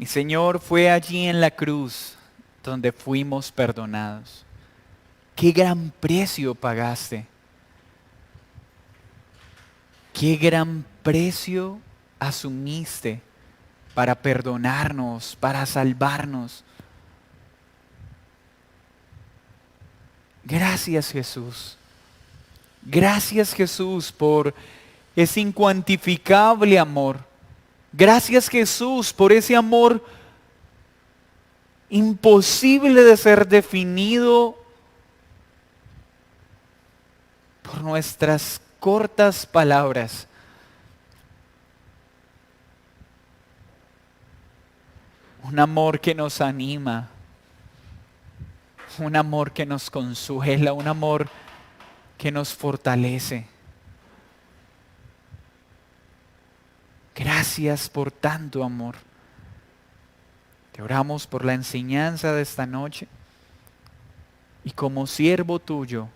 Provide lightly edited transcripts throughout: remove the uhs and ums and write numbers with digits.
Mi Señor, fue allí en la cruz donde fuimos perdonados. Qué gran precio pagaste. Qué gran precio asumiste para perdonarnos, para salvarnos. Gracias, Jesús. Gracias, Jesús, por ese incuantificable amor. Gracias, Jesús, por ese amor imposible de ser definido por nuestras cortas palabras. Un amor que nos anima, un amor que nos consuela, un amor que nos fortalece. Gracias por tanto amor. Te oramos por la enseñanza de esta noche y como siervo tuyo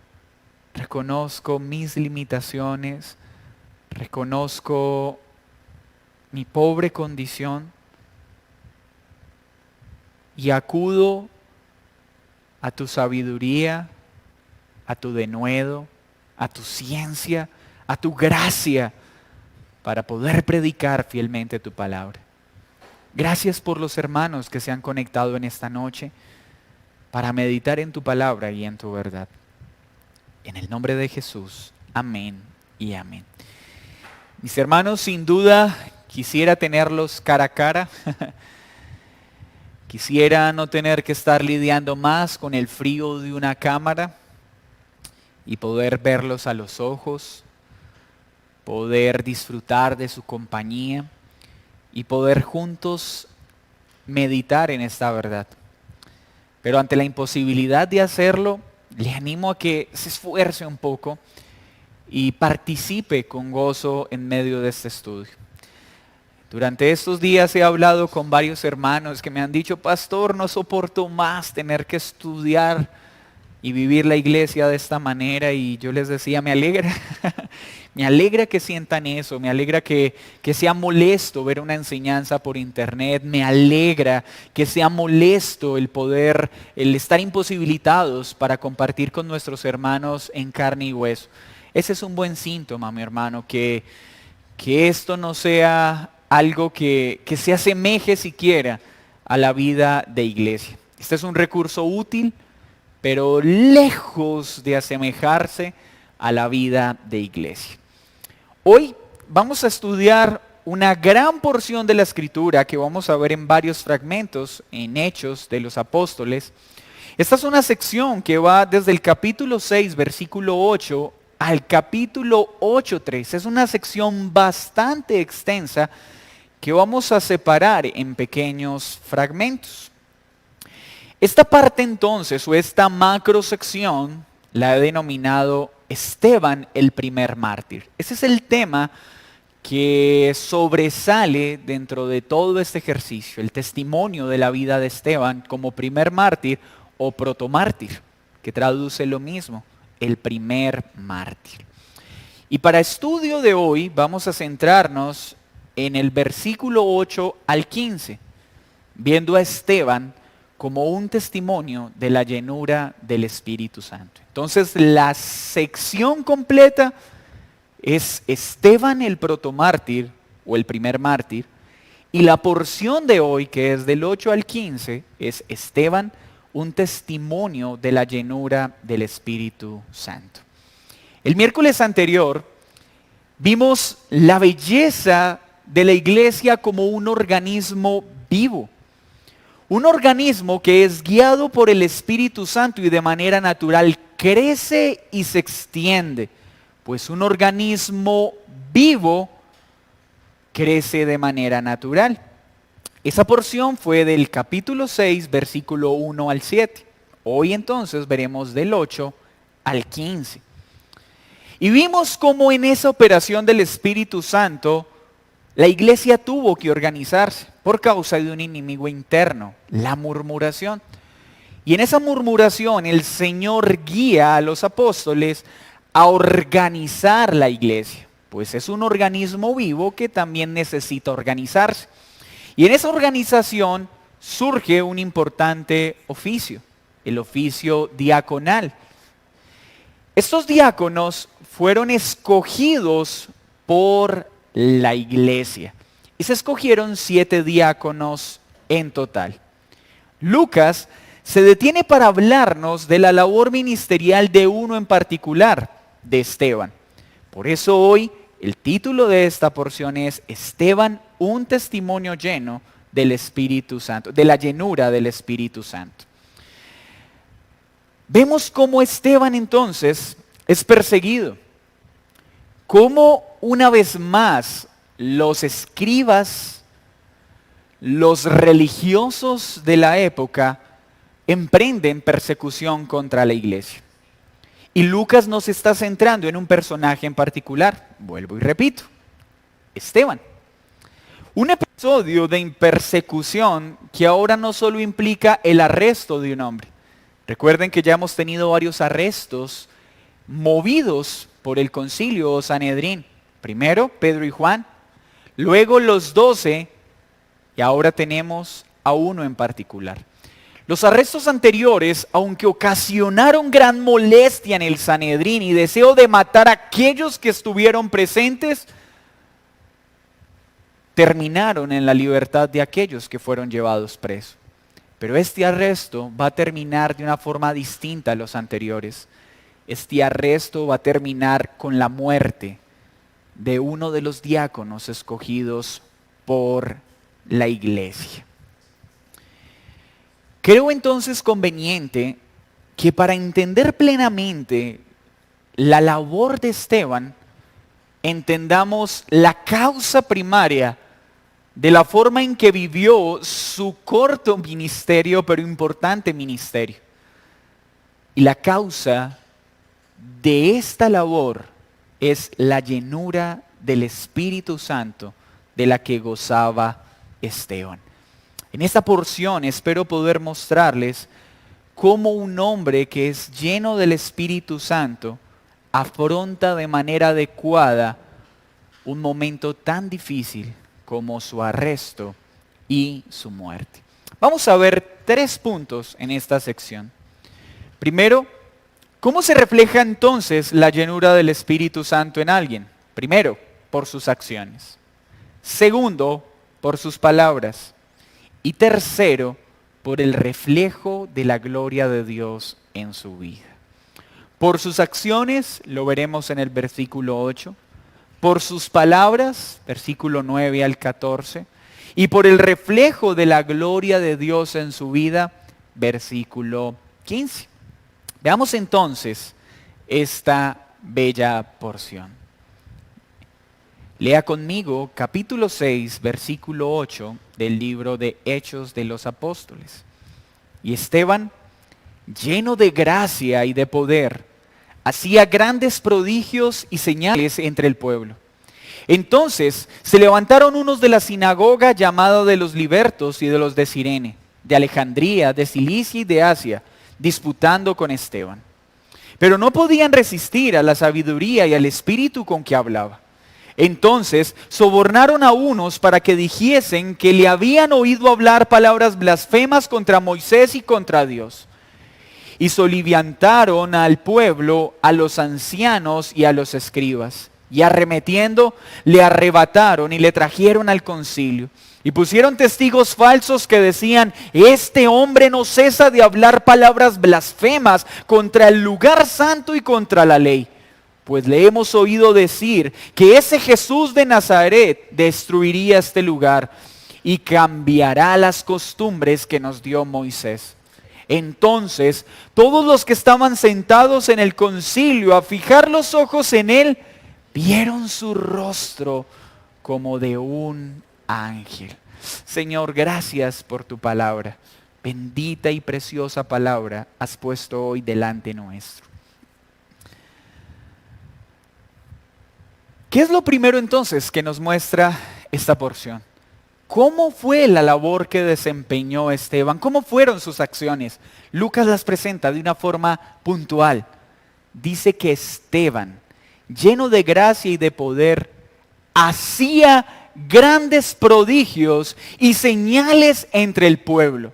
reconozco mis limitaciones, reconozco mi pobre condición y acudo a tu sabiduría, a tu denuedo, a tu ciencia, a tu gracia para poder predicar fielmente tu palabra. Gracias por los hermanos que se han conectado en esta noche para meditar en tu palabra y en tu verdad. En el nombre de Jesús, amén y amén. Mis hermanos, sin duda quisiera tenerlos cara a cara. Quisiera no tener que estar lidiando más con el frío de una cámara y poder verlos a los ojos, poder disfrutar de su compañía y poder juntos meditar en esta verdad. Pero ante la imposibilidad de hacerlo, le animo a que se esfuerce un poco y participe con gozo en medio de este estudio. Durante estos días he hablado con varios hermanos que me han dicho, pastor, no soporto más tener que estudiar y vivir la iglesia de esta manera. Y yo les decía, me alegra, me alegra que sientan eso, me alegra que sea molesto ver una enseñanza por internet, me alegra que sea molesto el estar imposibilitados para compartir con nuestros hermanos en carne y hueso. Ese es un buen síntoma, mi hermano, que esto no sea algo que se asemeje siquiera a la vida de iglesia. Este es un recurso útil, pero lejos de asemejarse a la vida de iglesia. Hoy vamos a estudiar una gran porción de la Escritura que vamos a ver en varios fragmentos en Hechos de los Apóstoles. Esta es una sección que va desde el capítulo 6, versículo 8, al capítulo 8:3. Es una sección bastante extensa que vamos a separar en pequeños fragmentos. Esta parte entonces, o esta macro sección, la he denominado Esteban el primer mártir. Ese es el tema que sobresale dentro de todo este ejercicio, el testimonio de la vida de Esteban como primer mártir o protomártir, que traduce lo mismo, el primer mártir. Y para estudio de hoy vamos a centrarnos en el versículo 8 al 15, viendo a Esteban como un testimonio de la llenura del Espíritu Santo. Entonces la sección completa es Esteban el protomártir o el primer mártir, y la porción de hoy, que es del 8 al 15, es Esteban, un testimonio de la llenura del Espíritu Santo. El miércoles anterior vimos la belleza de la iglesia como un organismo vivo. Un organismo que es guiado por el Espíritu Santo y de manera natural crece y se extiende. Pues un organismo vivo crece de manera natural. Esa porción fue del capítulo 6, versículo 1 al 7. Hoy entonces veremos del 8 al 15. Y vimos cómo en esa operación del Espíritu Santo, la iglesia tuvo que organizarse por causa de un enemigo interno, la murmuración. Y en esa murmuración el Señor guía a los apóstoles a organizar la iglesia, pues es un organismo vivo que también necesita organizarse. Y en esa organización surge un importante oficio, el oficio diaconal. Estos diáconos fueron escogidos por la iglesia y se escogieron 7 diáconos en total. Lucas se detiene para hablarnos de la labor ministerial de uno en particular, de Esteban. Por eso hoy el título de esta porción es Esteban, un testimonio lleno del Espíritu Santo, de la llenura del Espíritu Santo. Vemos cómo Esteban entonces es perseguido, cómo una vez más los escribas, los religiosos de la época emprenden persecución contra la iglesia. Y Lucas nos está centrando en un personaje en particular, vuelvo y repito, Esteban. Un episodio de persecución que ahora no solo implica el arresto de un hombre. Recuerden que ya hemos tenido varios arrestos movidos por el concilio o Sanedrín. Primero Pedro y Juan, luego los 12 y ahora tenemos a uno en particular. Los arrestos anteriores, aunque ocasionaron gran molestia en el Sanedrín y deseo de matar a aquellos que estuvieron presentes, terminaron en la libertad de aquellos que fueron llevados presos. Pero este arresto va a terminar de una forma distinta a los anteriores. Este arresto va a terminar con la muerte de uno de los diáconos escogidos por la iglesia. Creo entonces conveniente que para entender plenamente la labor de Esteban, entendamos la causa primaria de la forma en que vivió su corto ministerio, pero importante ministerio. Y la causa de esta labor es la llenura del Espíritu Santo de la que gozaba Esteban. En esta porción espero poder mostrarles cómo un hombre que es lleno del Espíritu Santo afronta de manera adecuada un momento tan difícil como su arresto y su muerte. Vamos a ver 3 puntos en esta sección. Primero, ¿cómo se refleja entonces la llenura del Espíritu Santo en alguien? Primero, por sus acciones. Segundo, por sus palabras. Y tercero, por el reflejo de la gloria de Dios en su vida. Por sus acciones, lo veremos en el versículo 8. Por sus palabras, versículo 9 al 14. Y por el reflejo de la gloria de Dios en su vida, versículo 15. Veamos entonces esta bella porción. Lea conmigo capítulo 6, versículo 8 del libro de Hechos de los Apóstoles. Y Esteban, lleno de gracia y de poder, hacía grandes prodigios y señales entre el pueblo. Entonces se levantaron unos de la sinagoga llamada de los libertos y de los de Cirene, de Alejandría, de Cilicia y de Asia, disputando con Esteban. Pero no podían resistir a la sabiduría y al espíritu con que hablaba. Entonces sobornaron a unos para que dijesen que le habían oído hablar palabras blasfemas contra Moisés y contra Dios. Y soliviantaron al pueblo, a los ancianos y a los escribas. Y arremetiendo, le arrebataron y le trajeron al concilio. Y pusieron testigos falsos que decían, este hombre no cesa de hablar palabras blasfemas contra el lugar santo y contra la ley. Pues le hemos oído decir que ese Jesús de Nazaret destruiría este lugar y cambiará las costumbres que nos dio Moisés. Entonces todos los que estaban sentados en el concilio a fijar los ojos en él, vieron su rostro como de un ángel. Señor, gracias por tu palabra. Bendita y preciosa palabra has puesto hoy delante nuestro. ¿Qué es lo primero entonces que nos muestra esta porción? ¿Cómo fue la labor que desempeñó Esteban? ¿Cómo fueron sus acciones? Lucas las presenta de una forma puntual. Dice que Esteban, lleno de gracia y de poder, hacía grandes prodigios y señales entre el pueblo.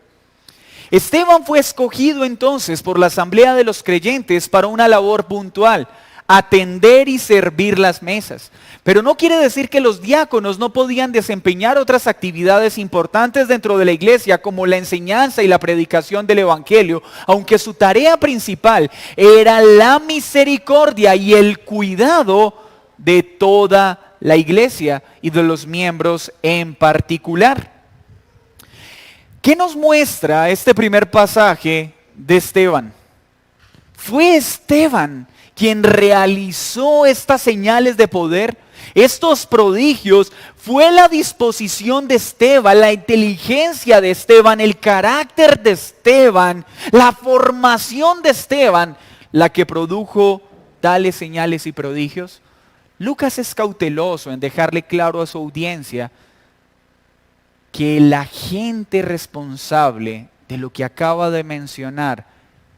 Esteban fue escogido entonces por la asamblea de los creyentes para una labor puntual: atender y servir las mesas. Pero no quiere decir que los diáconos no podían desempeñar otras actividades importantes dentro de la iglesia, como la enseñanza y la predicación del evangelio, aunque su tarea principal era la misericordia y el cuidado de toda la iglesia y de los miembros en particular. ¿Qué nos muestra este primer pasaje de Esteban? Fue Esteban quien realizó estas señales de poder, estos prodigios. Fue la disposición de Esteban, la inteligencia de Esteban, el carácter de Esteban, la formación de Esteban, la que produjo tales señales y prodigios. Lucas es cauteloso en dejarle claro a su audiencia que la gente responsable de lo que acaba de mencionar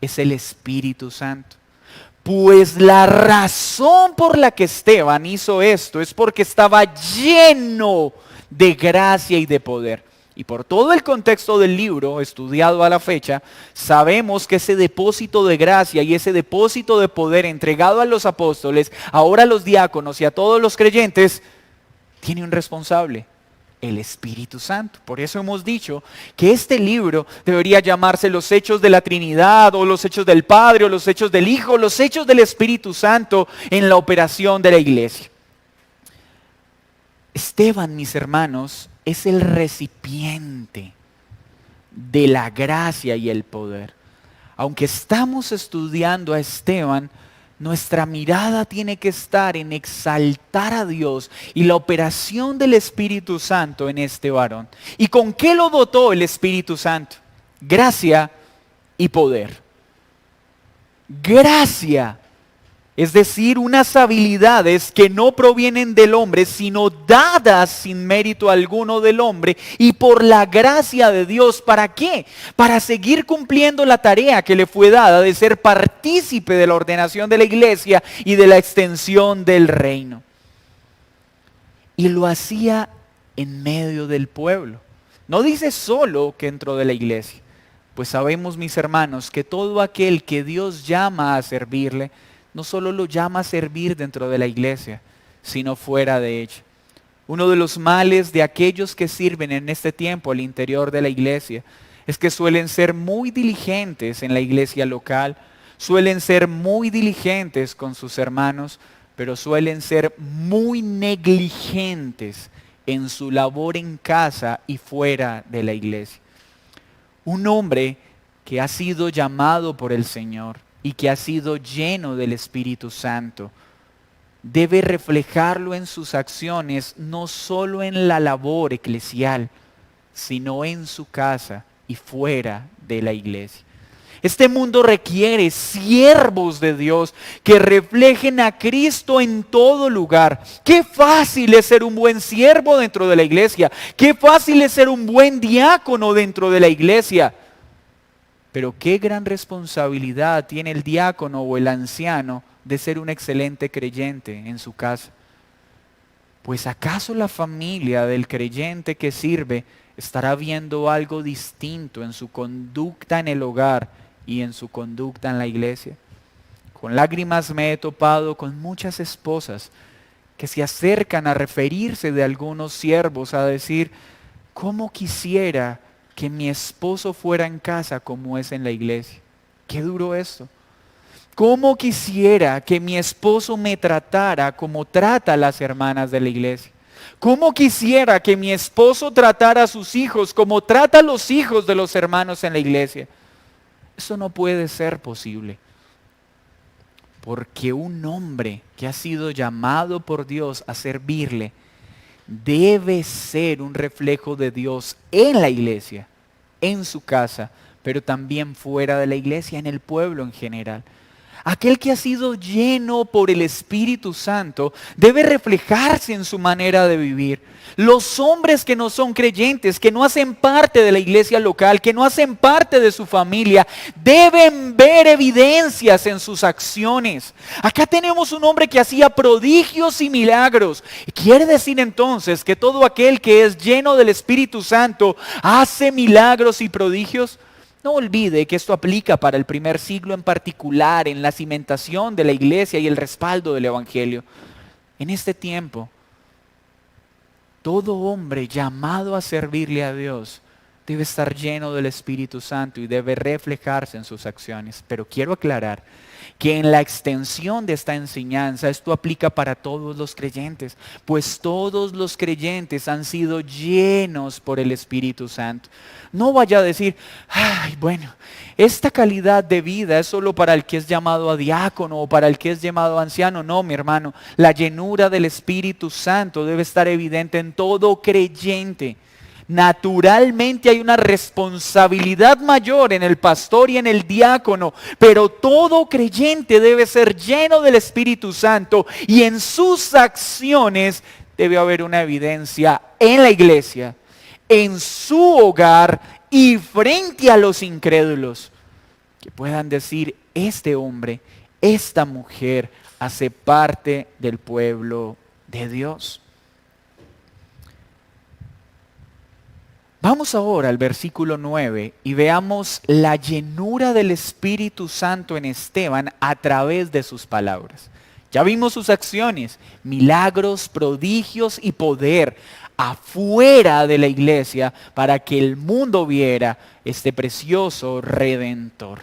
es el Espíritu Santo. Pues la razón por la que Esteban hizo esto es porque estaba lleno de gracia y de poder. Y por todo el contexto del libro, estudiado a la fecha, sabemos que ese depósito de gracia y ese depósito de poder entregado a los apóstoles, ahora a los diáconos y a todos los creyentes, tiene un responsable: el Espíritu Santo. Por eso hemos dicho que este libro debería llamarse los Hechos de la Trinidad, o los Hechos del Padre, o los Hechos del Hijo, los Hechos del Espíritu Santo en la operación de la iglesia. Esteban, mis hermanos, es el recipiente de la gracia y el poder. Aunque estamos estudiando a Esteban, nuestra mirada tiene que estar en exaltar a Dios y la operación del Espíritu Santo en este varón. ¿Y con qué lo dotó el Espíritu Santo? Gracia y poder. Gracia, es decir, unas habilidades que no provienen del hombre, sino dadas sin mérito alguno del hombre y por la gracia de Dios. ¿Para qué? Para seguir cumpliendo la tarea que le fue dada de ser partícipe de la ordenación de la iglesia y de la extensión del reino. Y lo hacía en medio del pueblo. No dice solo que dentro de la iglesia, pues sabemos, mis hermanos, que todo aquel que Dios llama a servirle, no solo lo llama a servir dentro de la iglesia, sino fuera de ella. Uno de los males de aquellos que sirven en este tiempo al interior de la iglesia es que suelen ser muy diligentes en la iglesia local, suelen ser muy diligentes con sus hermanos, pero suelen ser muy negligentes en su labor en casa y fuera de la iglesia. Un hombre que ha sido llamado por el Señor y que ha sido lleno del Espíritu Santo, debe reflejarlo en sus acciones, no solo en la labor eclesial, sino en su casa y fuera de la iglesia. Este mundo requiere siervos de Dios que reflejen a Cristo en todo lugar. Qué fácil es ser un buen siervo dentro de la iglesia. Qué fácil es ser un buen diácono dentro de la iglesia. Pero qué gran responsabilidad tiene el diácono o el anciano de ser un excelente creyente en su casa. Pues ¿acaso la familia del creyente que sirve estará viendo algo distinto en su conducta en el hogar y en su conducta en la iglesia? Con lágrimas me he topado con muchas esposas que se acercan a referirse de algunos siervos, a decir: ¿cómo quisiera que mi esposo fuera en casa como es en la iglesia? Qué duro esto. ¿Cómo quisiera que mi esposo me tratara como trata a las hermanas de la iglesia? ¿Cómo quisiera que mi esposo tratara a sus hijos como trata a los hijos de los hermanos en la iglesia? Eso no puede ser posible. Porque un hombre que ha sido llamado por Dios a servirle debe ser un reflejo de Dios en la iglesia, en su casa, pero también fuera de la iglesia, en el pueblo en general. Aquel que ha sido lleno por el Espíritu Santo debe reflejarse en su manera de vivir. Los hombres que no son creyentes, que no hacen parte de la iglesia local, que no hacen parte de su familia, deben ver evidencias en sus acciones. Acá tenemos un hombre que hacía prodigios y milagros. Quiere decir entonces que todo aquel que es lleno del Espíritu Santo hace milagros y prodigios. No olvide que esto aplica para el primer siglo en particular, en la cimentación de la iglesia y el respaldo del Evangelio. En este tiempo, todo hombre llamado a servirle a Dios debe estar lleno del Espíritu Santo y debe reflejarse en sus acciones. Pero quiero aclarar que en la extensión de esta enseñanza esto aplica para todos los creyentes, pues todos los creyentes han sido llenos por el Espíritu Santo. No vaya a decir, ay, bueno, esta calidad de vida es solo para el que es llamado a diácono o para el que es llamado a anciano. No, mi hermano, la llenura del Espíritu Santo debe estar evidente en todo creyente. Naturalmente hay una responsabilidad mayor en el pastor y en el diácono, pero todo creyente debe ser lleno del Espíritu Santo y en sus acciones debe haber una evidencia en la iglesia, en su hogar y frente a los incrédulos, que puedan decir, este hombre, esta mujer hace parte del pueblo de Dios. Vamos ahora al versículo 9 y veamos la llenura del Espíritu Santo en Esteban a través de sus palabras. Ya vimos sus acciones, milagros, prodigios y poder afuera de la iglesia para que el mundo viera este precioso Redentor.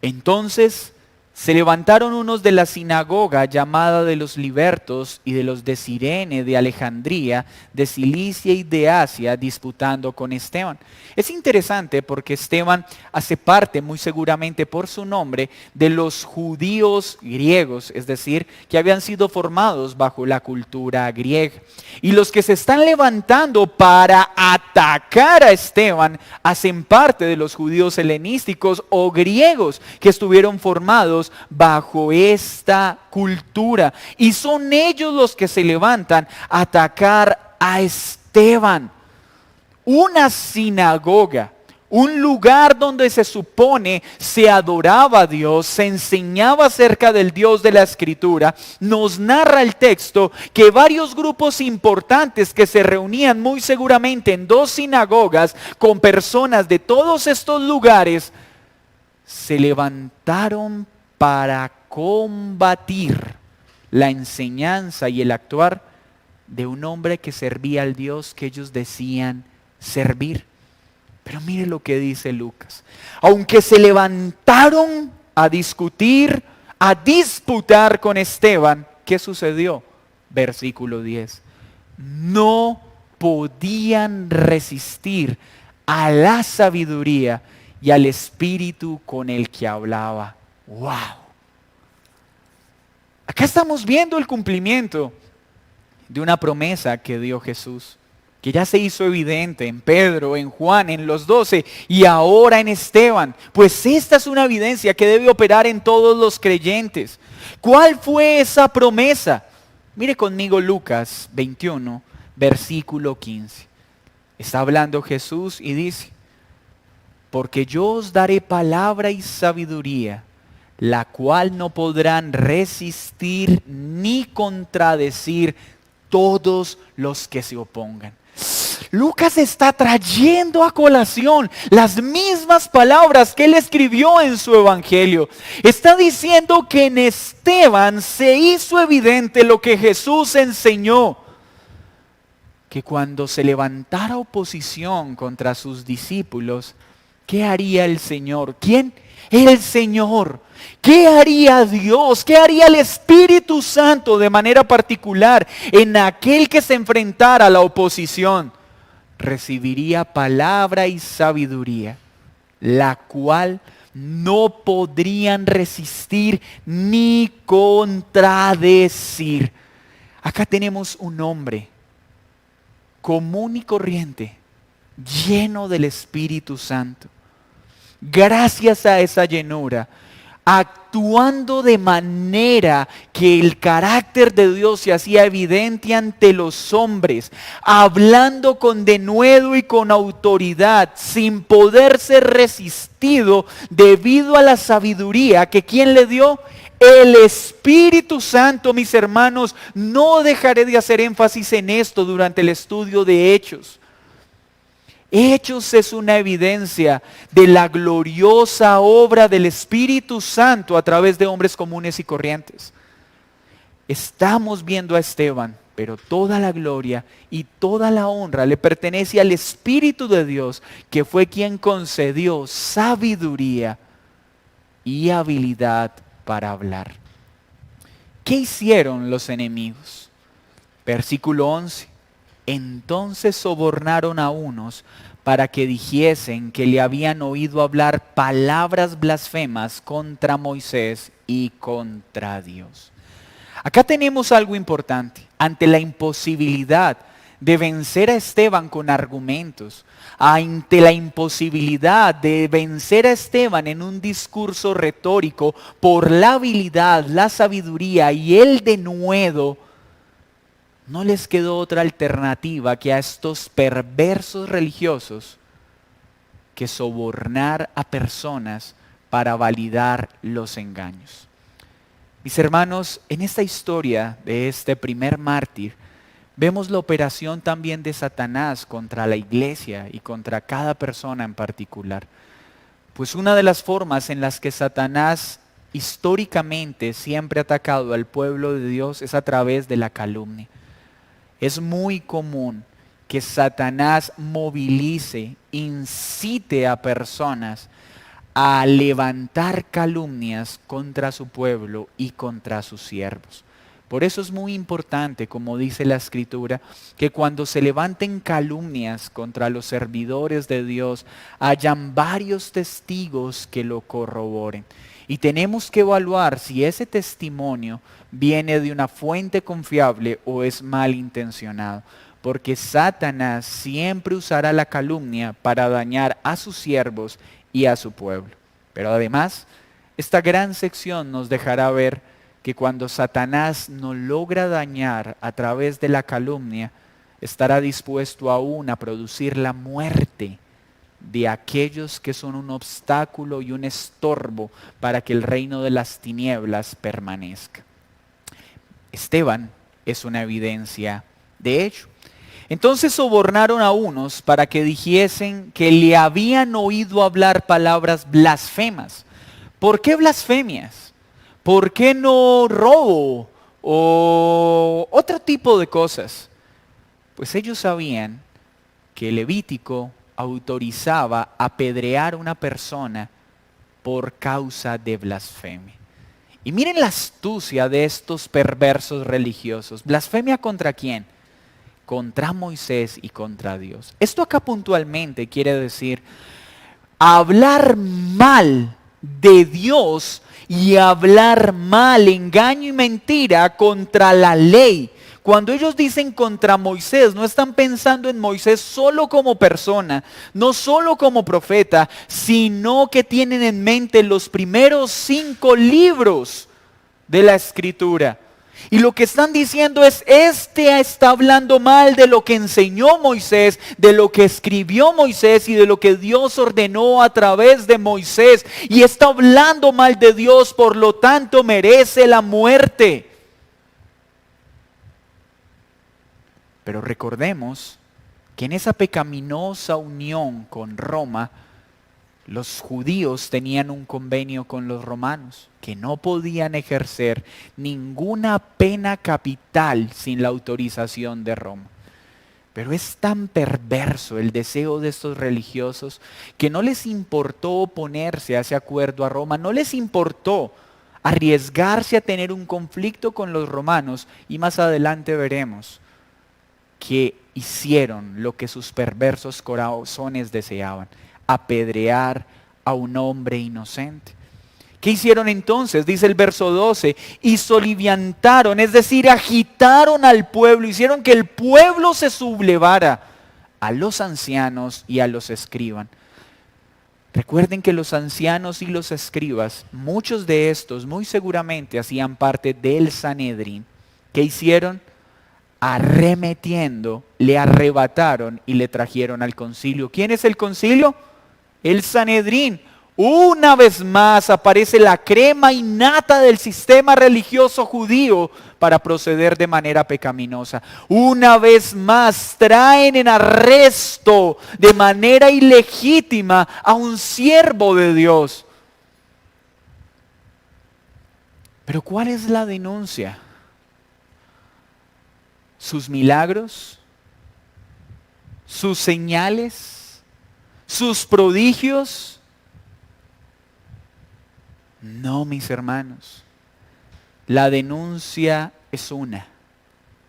Entonces se levantaron unos de la sinagoga llamada de los libertos y de los de Cirene, de Alejandría, de Cilicia y de Asia, disputando con Esteban. Es interesante porque Esteban hace parte, muy seguramente por su nombre, de los judíos griegos, es decir, que habían sido formados bajo la cultura griega. Y los que se están levantando para atacar a Esteban hacen parte de los judíos helenísticos o griegos que estuvieron formados bajo esta cultura. Y son ellos los que se levantan a atacar a Esteban. Una sinagoga, un lugar donde se supone se adoraba a Dios, se enseñaba acerca del Dios de la Escritura, nos narra el texto que varios grupos importantes que se reunían muy seguramente en dos sinagogas con personas de todos estos lugares, se levantaron para combatir la enseñanza y el actuar de un hombre que servía al Dios que ellos decían servir. Pero mire lo que dice Lucas. Aunque se levantaron a discutir, a disputar con Esteban, ¿qué sucedió? Versículo 10. No podían resistir a la sabiduría y al espíritu con el que hablaba. ¡Wow! Acá estamos viendo el cumplimiento de una promesa que dio Jesús, que ya se hizo evidente en Pedro, en Juan, en los 12 y ahora en Esteban. Pues esta es una evidencia que debe operar en todos los creyentes. ¿Cuál fue esa promesa? Mire conmigo Lucas 21, versículo 15. Está hablando Jesús y dice, porque yo os daré palabra y sabiduría, la cual no podrán resistir ni contradecir todos los que se opongan. Lucas está trayendo a colación las mismas palabras que él escribió en su evangelio. Está diciendo que en Esteban se hizo evidente lo que Jesús enseñó, que cuando se levantara oposición contra sus discípulos, ¿qué haría el Señor? ¿Quién? El Señor. ¿Qué haría Dios? ¿Qué haría el Espíritu Santo de manera particular en aquel que se enfrentara a la oposición? Recibiría palabra y sabiduría, la cual no podrían resistir ni contradecir. Acá tenemos un hombre común y corriente, lleno del Espíritu Santo. Gracias a esa llenura, actuando de manera que el carácter de Dios se hacía evidente ante los hombres, hablando con denuedo y con autoridad, sin poder ser resistido debido a la sabiduría que ¿quién le dio? El Espíritu Santo, mis hermanos. No dejaré de hacer énfasis en esto durante el estudio de Hechos. Hechos es una evidencia de la gloriosa obra del Espíritu Santo a través de hombres comunes y corrientes. Estamos viendo a Esteban, pero toda la gloria y toda la honra le pertenece al Espíritu de Dios, que fue quien concedió sabiduría y habilidad para hablar. ¿Qué hicieron los enemigos? Versículo 11. Entonces sobornaron a unos para que dijesen que le habían oído hablar palabras blasfemas contra Moisés y contra Dios. Acá tenemos algo importante. Ante la imposibilidad de vencer a Esteban con argumentos, ante la imposibilidad de vencer a Esteban en un discurso retórico por la habilidad, la sabiduría y el denuedo, no les quedó otra alternativa que a estos perversos religiosos que sobornar a personas para validar los engaños. Mis hermanos, en esta historia de este primer mártir, vemos la operación también de Satanás contra la iglesia y contra cada persona en particular. Pues una de las formas en las que Satanás históricamente siempre ha atacado al pueblo de Dios es a través de la calumnia. Es muy común que Satanás movilice, incite a personas a levantar calumnias contra su pueblo y contra sus siervos. Por eso es muy importante, como dice la Escritura, que cuando se levanten calumnias contra los servidores de Dios, hayan varios testigos que lo corroboren. Y tenemos que evaluar si ese testimonio viene de una fuente confiable o es malintencionado. Porque Satanás siempre usará la calumnia para dañar a sus siervos y a su pueblo. Pero además, esta gran sección nos dejará ver que cuando Satanás nos logra dañar a través de la calumnia, estará dispuesto aún a producir la muerte de aquellos que son un obstáculo y un estorbo para que el reino de las tinieblas permanezca. Esteban es una evidencia de ello. Entonces sobornaron a unos para que dijesen que le habían oído hablar palabras blasfemas. ¿Por qué blasfemias? ¿Por qué no robo o otro tipo de cosas? Pues ellos sabían que el Levítico autorizaba apedrear a una persona por causa de blasfemia. Y miren la astucia de estos perversos religiosos. ¿Blasfemia contra quién? Contra Moisés y contra Dios. Esto acá puntualmente quiere decir hablar mal de Dios y hablar mal, engaño y mentira contra la ley. Cuando ellos dicen contra Moisés, no están pensando en Moisés solo como persona, no solo como profeta, sino que tienen en mente los primeros 5 libros de la Escritura. Y lo que están diciendo es, este está hablando mal de lo que enseñó Moisés, de lo que escribió Moisés y de lo que Dios ordenó a través de Moisés. Y está hablando mal de Dios, por lo tanto merece la muerte. Pero recordemos que en esa pecaminosa unión con Roma, los judíos tenían un convenio con los romanos, que no podían ejercer ninguna pena capital sin la autorización de Roma. Pero es tan perverso el deseo de estos religiosos que no les importó oponerse a ese acuerdo a Roma, no les importó arriesgarse a tener un conflicto con los romanos, y más adelante veremos que hicieron lo que sus perversos corazones deseaban: apedrear a un hombre inocente. ¿Qué hicieron entonces? Dice el verso 12, y soliviantaron, es decir, agitaron al pueblo, hicieron que el pueblo se sublevara a los ancianos y a los escribas. Recuerden que los ancianos y los escribas, muchos de estos muy seguramente hacían parte del Sanedrín. ¿Qué hicieron? Arremetiendo, le arrebataron y le trajeron al concilio. ¿Quién es el concilio? El Sanedrín. Una vez más aparece la crema innata del sistema religioso judío para proceder de manera pecaminosa. Una vez más traen en arresto de manera ilegítima a un siervo de Dios. Pero ¿cuál es la denuncia? ¿Sus milagros? ¿Sus señales? ¿Sus prodigios? No, mis hermanos. La denuncia es una: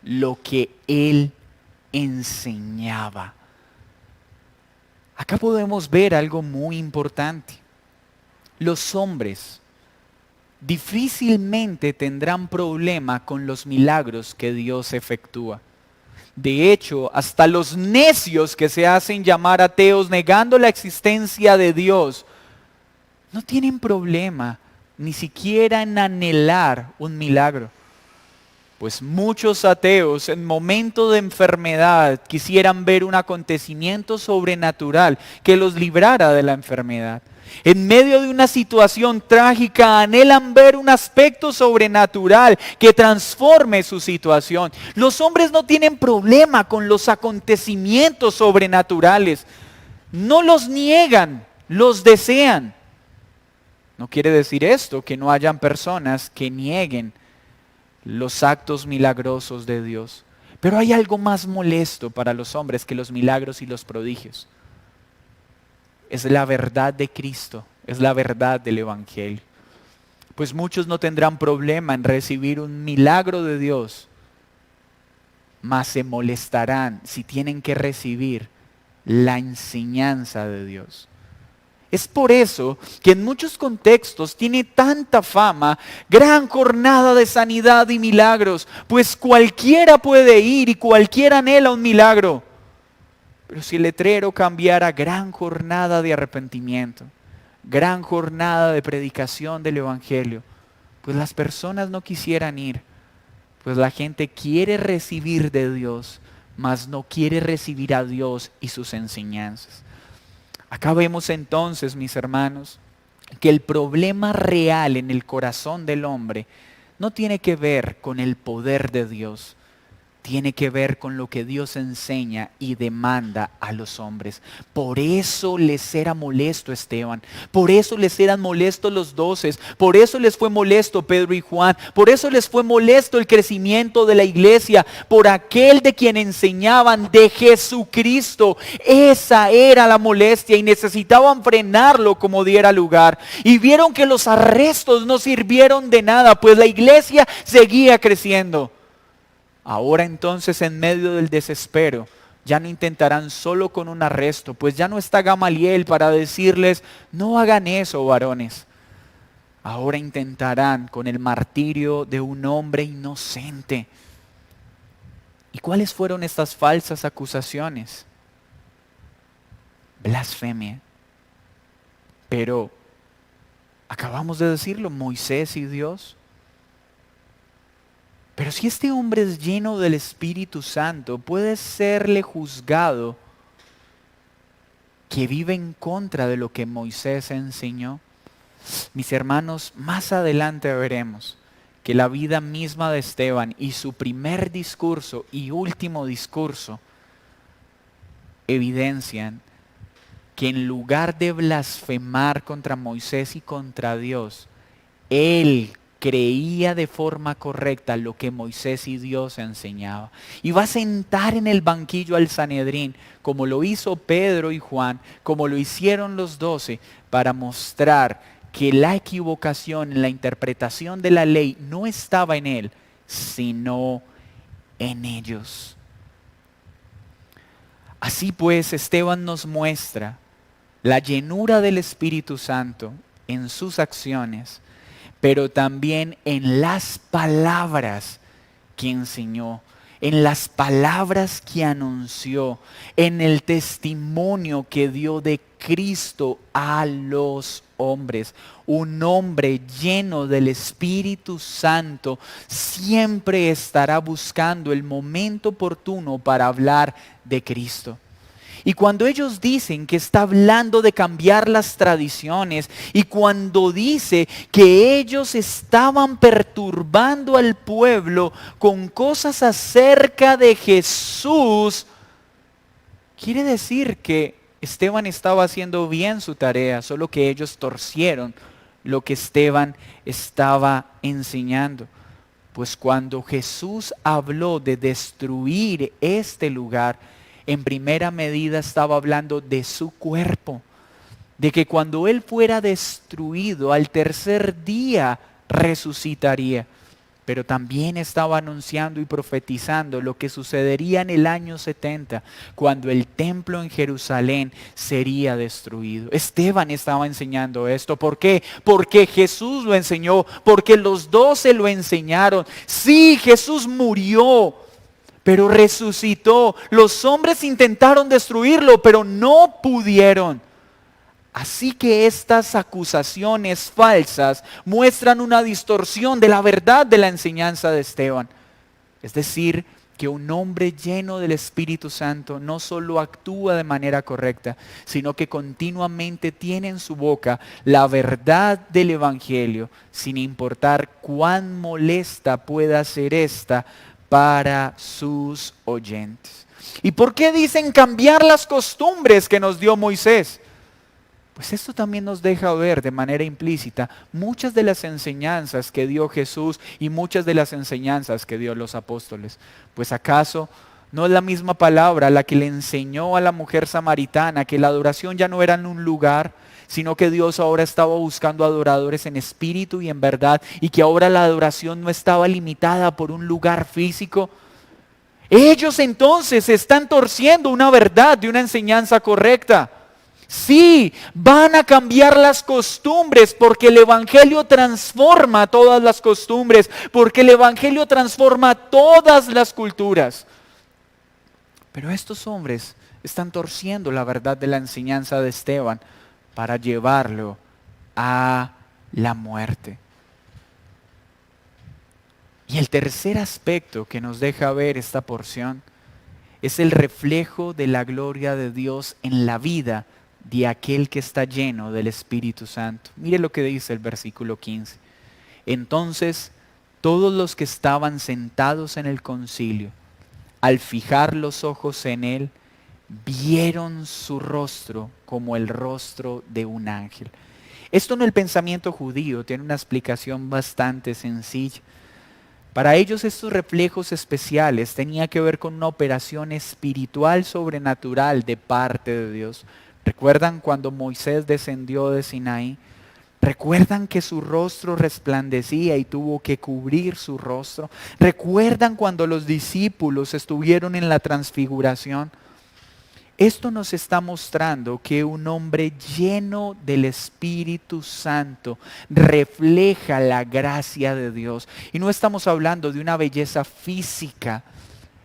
lo que él enseñaba. Acá podemos ver algo muy importante. Los hombres difícilmente tendrán problema con los milagros que Dios efectúa. De hecho, hasta los necios que se hacen llamar ateos negando la existencia de Dios, no tienen problema ni siquiera en anhelar un milagro. Pues muchos ateos en momento de enfermedad quisieran ver un acontecimiento sobrenatural que los librara de la enfermedad. En medio de una situación trágica anhelan ver un aspecto sobrenatural que transforme su situación. Los hombres no tienen problema con los acontecimientos sobrenaturales. No los niegan, los desean. No quiere decir esto que no hayan personas que nieguen los actos milagrosos de Dios. Pero hay algo más molesto para los hombres que los milagros y los prodigios. Es la verdad de Cristo, es la verdad del Evangelio. Pues muchos no tendrán problema en recibir un milagro de Dios, mas se molestarán si tienen que recibir la enseñanza de Dios. Es por eso que en muchos contextos tiene tanta fama gran jornada de sanidad y milagros, pues cualquiera puede ir y cualquiera anhela un milagro. Pero si el letrero cambiara gran jornada de arrepentimiento, gran jornada de predicación del Evangelio, pues las personas no quisieran ir, pues la gente quiere recibir de Dios, mas no quiere recibir a Dios y sus enseñanzas. Acá vemos entonces, mis hermanos, que el problema real en el corazón del hombre no tiene que ver con el poder de Dios, tiene que ver con lo que Dios enseña y demanda a los hombres. Por eso les era molesto Esteban, por eso les eran molestos los 12, por eso les fue molesto Pedro y Juan, por eso les fue molesto el crecimiento de la iglesia, por aquel de quien enseñaban, de Jesucristo. Esa era la molestia y necesitaban frenarlo como diera lugar. Y vieron que los arrestos no sirvieron de nada, pues la iglesia seguía creciendo. Ahora entonces, en medio del desespero, ya no intentarán solo con un arresto, pues ya no está Gamaliel para decirles: no hagan eso, varones. Ahora intentarán con el martirio de un hombre inocente. ¿Y cuáles fueron estas falsas acusaciones? Blasfemia. Pero, acabamos de decirlo, Moisés y Dios. Pero si este hombre es lleno del Espíritu Santo, puede serle juzgado que vive en contra de lo que Moisés enseñó. Mis hermanos, más adelante veremos que la vida misma de Esteban y su primer discurso y último discurso evidencian que en lugar de blasfemar contra Moisés y contra Dios, él creía de forma correcta lo que Moisés y Dios enseñaba. Y va a sentar en el banquillo al Sanedrín, como lo hizo Pedro y Juan, como lo hicieron los 12, para mostrar que la equivocación en la interpretación de la ley no estaba en él, sino en ellos. Así pues, Esteban nos muestra la llenura del Espíritu Santo en sus acciones, pero también en las palabras que enseñó. en las palabras que anunció, en el testimonio que dio de Cristo a los hombres. Un hombre lleno del Espíritu Santo siempre estará buscando el momento oportuno para hablar de Cristo. Y cuando ellos dicen que está hablando de cambiar las tradiciones, y cuando dice que ellos estaban perturbando al pueblo con cosas acerca de Jesús, quiere decir que Esteban estaba haciendo bien su tarea, solo que ellos torcieron lo que Esteban estaba enseñando. Pues cuando Jesús habló de destruir este lugar, en primera medida estaba hablando de su cuerpo, de que cuando Él fuera destruido, al tercer día resucitaría. Pero también estaba anunciando y profetizando lo que sucedería en el año 70, cuando el templo en Jerusalén sería destruido. Esteban estaba enseñando esto. ¿Por qué? Porque Jesús lo enseñó, porque los 12 lo enseñaron. Sí, Jesús murió, pero resucitó. Los hombres intentaron destruirlo, pero no pudieron. Así que estas acusaciones falsas muestran una distorsión de la verdad de la enseñanza de Esteban. Es decir, que un hombre lleno del Espíritu Santo no solo actúa de manera correcta, sino que continuamente tiene en su boca la verdad del Evangelio, sin importar cuán molesta pueda ser esta para sus oyentes. ¿Y por qué dicen cambiar las costumbres que nos dio Moisés? Pues esto también nos deja ver de manera implícita muchas de las enseñanzas que dio Jesús y muchas de las enseñanzas que dio los apóstoles. Pues ¿acaso no es la misma palabra la que le enseñó a la mujer samaritana que la adoración ya no era en un lugar, sino que Dios ahora estaba buscando adoradores en espíritu y en verdad, y que ahora la adoración no estaba limitada por un lugar físico? Ellos entonces están torciendo una verdad de una enseñanza correcta. Sí, van a cambiar las costumbres porque el Evangelio transforma todas las costumbres, porque el Evangelio transforma todas las culturas. Pero estos hombres están torciendo la verdad de la enseñanza de Esteban para llevarlo a la muerte. Y el tercer aspecto que nos deja ver esta porción es el reflejo de la gloria de Dios en la vida de aquel que está lleno del Espíritu Santo. Mire lo que dice el versículo 15. Entonces todos los que estaban sentados en el concilio, al fijar los ojos en él, vieron su rostro como el rostro de un ángel. Esto en el pensamiento judío tiene una explicación bastante sencilla. Para ellos estos reflejos especiales tenían que ver con una operación espiritual sobrenatural de parte de Dios. ¿Recuerdan cuando Moisés descendió de Sinaí? ¿Recuerdan que su rostro resplandecía y tuvo que cubrir su rostro? ¿Recuerdan cuando los discípulos estuvieron en la transfiguración? Esto nos está mostrando que un hombre lleno del Espíritu Santo refleja la gracia de Dios. Y no estamos hablando de una belleza física,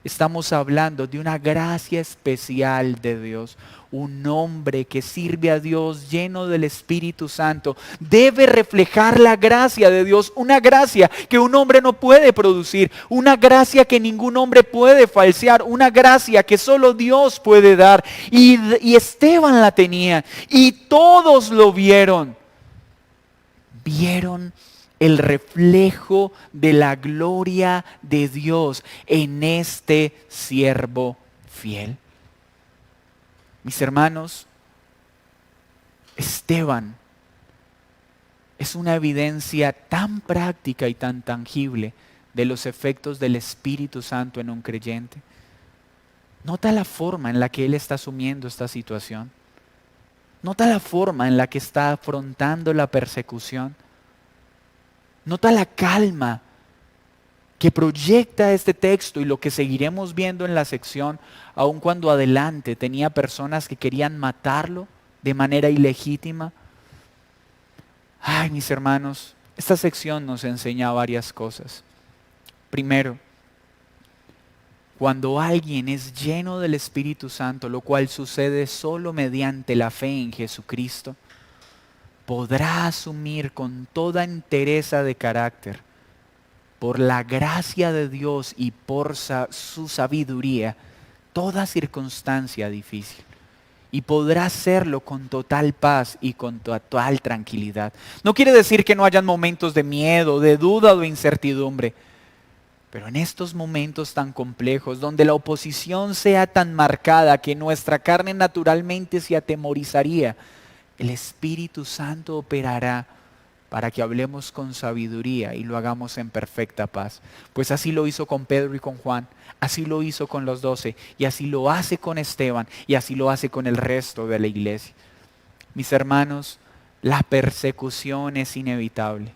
estamos hablando de una gracia especial de Dios. Un hombre que sirve a Dios lleno del Espíritu Santo debe reflejar la gracia de Dios, una gracia que un hombre no puede producir, una gracia que ningún hombre puede falsear, una gracia que solo Dios puede dar. Y Esteban la tenía y todos lo vieron. Vieron el reflejo de la gloria de Dios en este siervo fiel. Mis hermanos, Esteban es una evidencia tan práctica y tan tangible de los efectos del Espíritu Santo en un creyente. Nota la forma en la que él está asumiendo esta situación. Nota la forma en la que está afrontando la persecución. Nota la calma que proyecta este texto y lo que seguiremos viendo en la sección, aun cuando adelante tenía personas que querían matarlo de manera ilegítima. Ay, mis hermanos, esta sección nos enseña varias cosas. Primero, Cuando alguien es lleno del Espíritu Santo, lo cual sucede solo mediante la fe en Jesucristo, podrá asumir con toda entereza de carácter, por la gracia de Dios y por su sabiduría, toda circunstancia difícil. Y podrá hacerlo con total paz y con total tranquilidad. No quiere decir que no hayan momentos de miedo, de duda o de incertidumbre. Pero en estos momentos tan complejos, donde la oposición sea tan marcada que nuestra carne naturalmente se atemorizaría, el Espíritu Santo operará para que hablemos con sabiduría y lo hagamos en perfecta paz. Pues así lo hizo con Pedro y con Juan, así lo hizo con los 12, y así lo hace con Esteban, y así lo hace con el resto de la iglesia. Mis hermanos, la persecución es inevitable.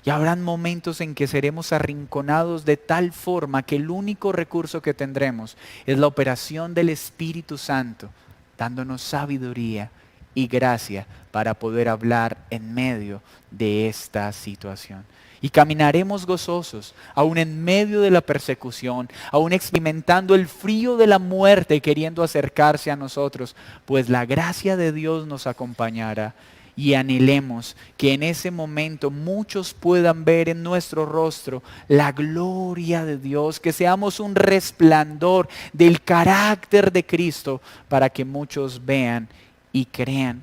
Y habrán momentos en que seremos arrinconados de tal forma que el único recurso que tendremos es la operación del Espíritu Santo, dándonos sabiduría y gracia para poder hablar en medio de esta situación. Y caminaremos gozosos, aún en medio de la persecución, aún experimentando el frío de la muerte queriendo acercarse a nosotros, pues la gracia de Dios nos acompañará. Y anhelemos que en ese momento muchos puedan ver en nuestro rostro la gloria de Dios, que seamos un resplandor del carácter de Cristo para que muchos vean y crean.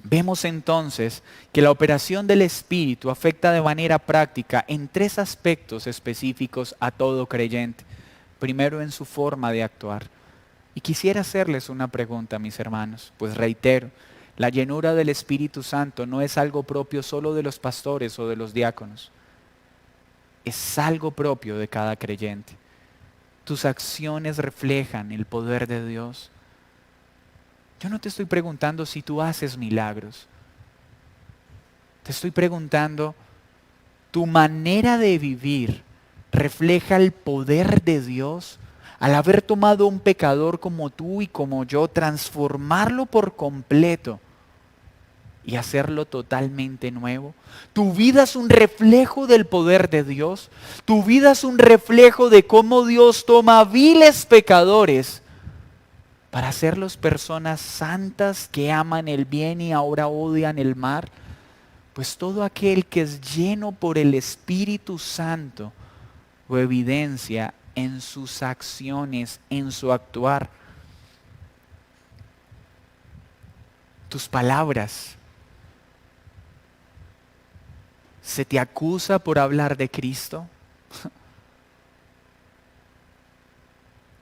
Vemos entonces que la operación del Espíritu afecta de manera práctica en 3 aspectos específicos a todo creyente. Primero, en su forma de actuar. Y quisiera hacerles una pregunta, mis hermanos, pues reitero, la llenura del Espíritu Santo no es algo propio solo de los pastores o de los diáconos. Es algo propio de cada creyente. Tus acciones reflejan el poder de Dios. Yo no te estoy preguntando si tú haces milagros. Te estoy preguntando, ¿tu manera de vivir refleja el poder de Dios al haber tomado un pecador como tú y como yo, transformarlo por completo y hacerlo totalmente nuevo? Tu vida es un reflejo del poder de Dios. Tu vida es un reflejo de cómo Dios toma viles pecadores para hacerlos personas santas que aman el bien y ahora odian el mal. Pues todo aquel que es lleno por el Espíritu Santo lo evidencia en sus acciones, en su actuar. Tus palabras. ¿Se te acusa por hablar de Cristo?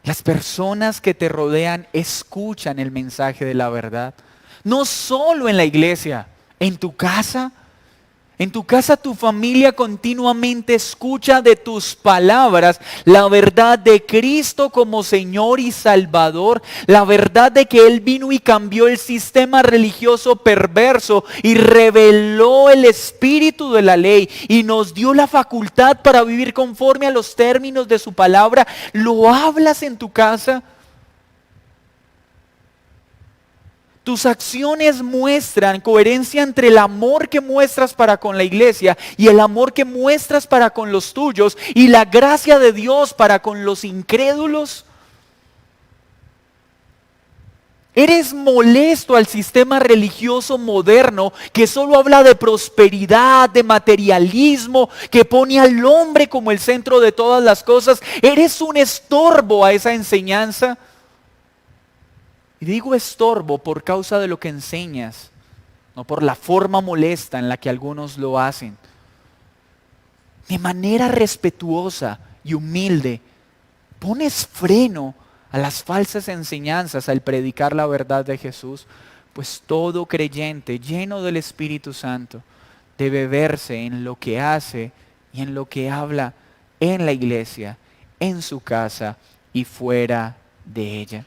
Las personas que te rodean escuchan el mensaje de la verdad. No solo en la iglesia, en tu casa. En tu casa tu familia continuamente escucha de tus palabras la verdad de Cristo como Señor y Salvador, la verdad de que Él vino y cambió el sistema religioso perverso y reveló el espíritu de la ley y nos dio la facultad para vivir conforme a los términos de su palabra. ¿Lo hablas en tu casa? Tus acciones muestran coherencia entre el amor que muestras para con la iglesia y el amor que muestras para con los tuyos y la gracia de Dios para con los incrédulos. ¿Eres molesto al sistema religioso moderno que solo habla de prosperidad, de materialismo, que pone al hombre como el centro de todas las cosas? ¿Eres un estorbo a esa enseñanza? Y digo estorbo por causa de lo que enseñas, no por la forma molesta en la que algunos lo hacen. De manera respetuosa y humilde, pones freno a las falsas enseñanzas al predicar la verdad de Jesús, pues todo creyente lleno del Espíritu Santo debe verse en lo que hace y en lo que habla en la iglesia, en su casa y fuera de ella.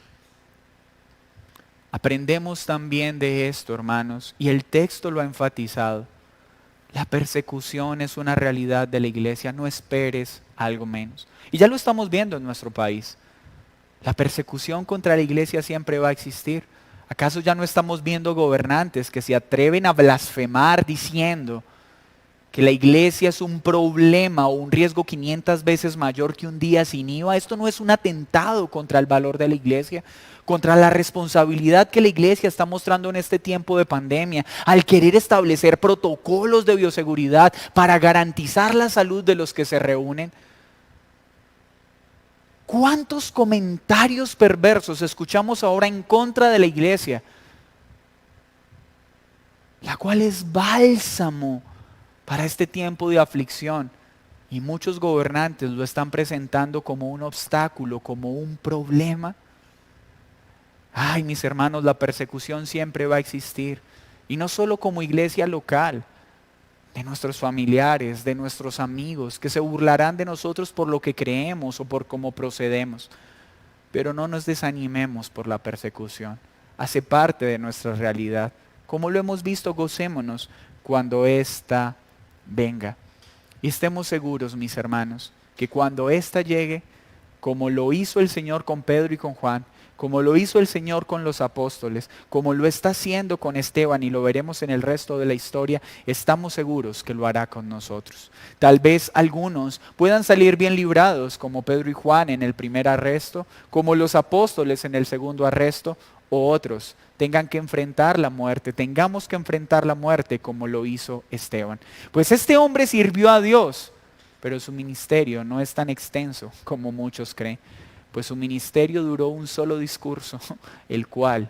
Aprendemos también de esto, hermanos, y el texto lo ha enfatizado. La persecución es una realidad de la iglesia, no esperes algo menos. Y ya lo estamos viendo en nuestro país. La persecución contra la iglesia siempre va a existir. ¿Acaso ya no estamos viendo gobernantes que se atreven a blasfemar diciendo que la iglesia es un problema o un riesgo 500 veces mayor que un día sin IVA, esto no es un atentado contra el valor de la iglesia, contra la responsabilidad que la iglesia está mostrando en este tiempo de pandemia, al querer establecer protocolos de bioseguridad para garantizar la salud de los que se reúnen. ¿Cuántos comentarios perversos escuchamos ahora en contra de la iglesia? La cual es bálsamo para este tiempo de aflicción. Y muchos gobernantes lo están presentando como un obstáculo, como un problema. Ay, mis hermanos, la persecución siempre va a existir. Y no solo como iglesia local, de nuestros familiares, de nuestros amigos, que se burlarán de nosotros por lo que creemos o por cómo procedemos. Pero no nos desanimemos por la persecución. Hace parte de nuestra realidad. Como lo hemos visto, gocémonos cuando ésta venga. Y estemos seguros, mis hermanos, que cuando ésta llegue, como lo hizo el Señor con Pedro y con Juan, como lo hizo el Señor con los apóstoles, como lo está haciendo con Esteban y lo veremos en el resto de la historia, estamos seguros que lo hará con nosotros. Tal vez algunos puedan salir bien librados, como Pedro y Juan en el primer arresto, como los apóstoles en el segundo arresto, o otros tengan que enfrentar la muerte, tengamos que enfrentar la muerte como lo hizo Esteban. Pues este hombre sirvió a Dios, pero su ministerio no es tan extenso como muchos creen, pues su ministerio duró un solo discurso, el cual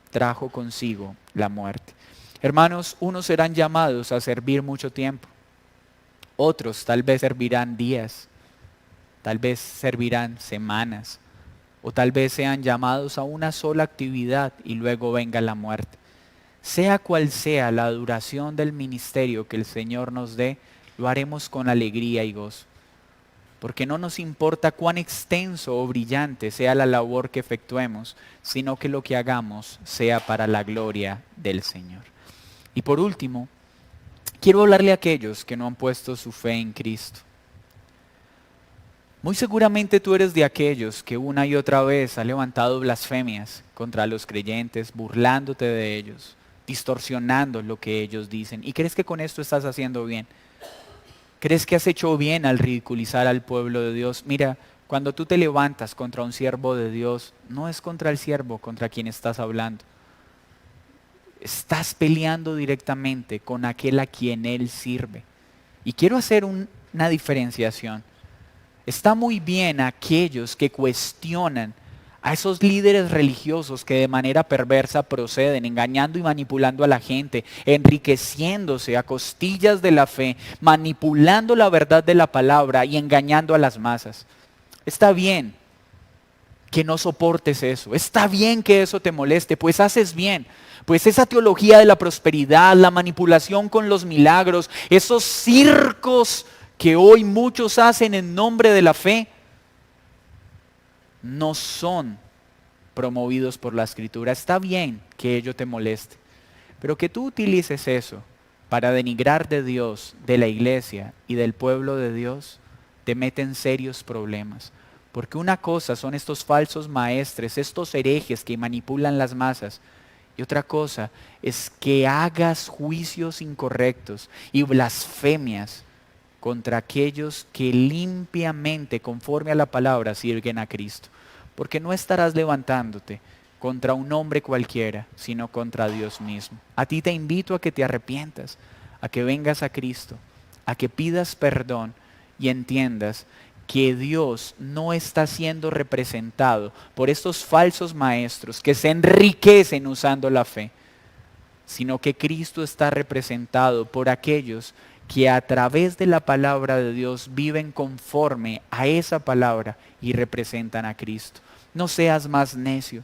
trajo consigo la muerte. Hermanos, unos serán llamados a servir mucho tiempo, otros tal vez servirán días, tal vez servirán semanas, o tal vez sean llamados a una sola actividad y luego venga la muerte. Sea cual sea la duración del ministerio que el Señor nos dé, lo haremos con alegría y gozo. Porque no nos importa cuán extenso o brillante sea la labor que efectuemos, sino que lo que hagamos sea para la gloria del Señor. Y por último, quiero hablarle a aquellos que no han puesto su fe en Cristo. Muy seguramente tú eres de aquellos que una y otra vez ha levantado blasfemias contra los creyentes, burlándote de ellos, distorsionando lo que ellos dicen. ¿Y crees que con esto estás haciendo bien? ¿Crees que has hecho bien al ridiculizar al pueblo de Dios? Mira, cuando tú te levantas contra un siervo de Dios, no es contra el siervo contra quien estás hablando. Estás peleando directamente con aquel a quien él sirve. Y quiero hacer una diferenciación. Está muy bien aquellos que cuestionan a esos líderes religiosos que de manera perversa proceden, engañando y manipulando a la gente, enriqueciéndose a costillas de la fe, manipulando la verdad de la palabra y engañando a las masas. Está bien que no soportes eso, está bien que eso te moleste, pues haces bien. Pues esa teología de la prosperidad, la manipulación con los milagros, esos circos que hoy muchos hacen en nombre de la fe, no son promovidos por la Escritura. Está bien que ello te moleste, pero que tú utilices eso para denigrar de Dios, de la iglesia y del pueblo de Dios, te mete en serios problemas. Porque una cosa son estos falsos maestres, estos herejes que manipulan las masas, y otra cosa es que hagas juicios incorrectos y blasfemias contra aquellos que limpiamente, conforme a la palabra, sirven a Cristo. Porque no estarás levantándote contra un hombre cualquiera, sino contra Dios mismo. A ti te invito a que te arrepientas, a que vengas a Cristo, a que pidas perdón y entiendas que Dios no está siendo representado por estos falsos maestros que se enriquecen usando la fe, sino que Cristo está representado por aquellos que a través de la palabra de Dios viven conforme a esa palabra y representan a Cristo. No seas más necio,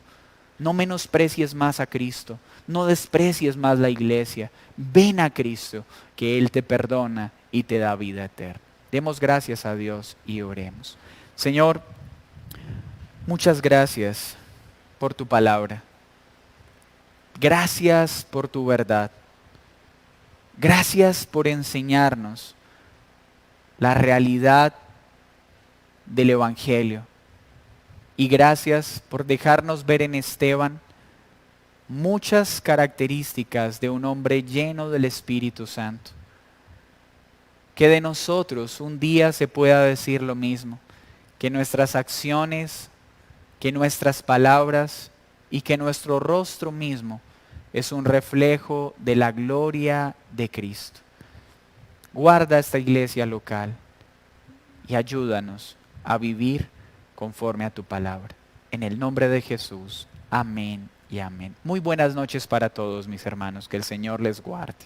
no menosprecies más a Cristo, no desprecies más la iglesia. Ven a Cristo, que Él te perdona y te da vida eterna. Demos gracias a Dios y oremos. Señor, muchas gracias por tu palabra. Gracias por tu verdad. Gracias por enseñarnos la realidad del Evangelio. Y gracias por dejarnos ver en Esteban muchas características de un hombre lleno del Espíritu Santo. que de nosotros un día se pueda decir lo mismo, que nuestras acciones, que nuestras palabras y que nuestro rostro mismo es un reflejo de la gloria de Cristo. Guarda esta iglesia local y ayúdanos a vivir conforme a tu palabra. En el nombre de Jesús. Amén y amén. Muy buenas noches para todos mis hermanos. Que el Señor les guarde.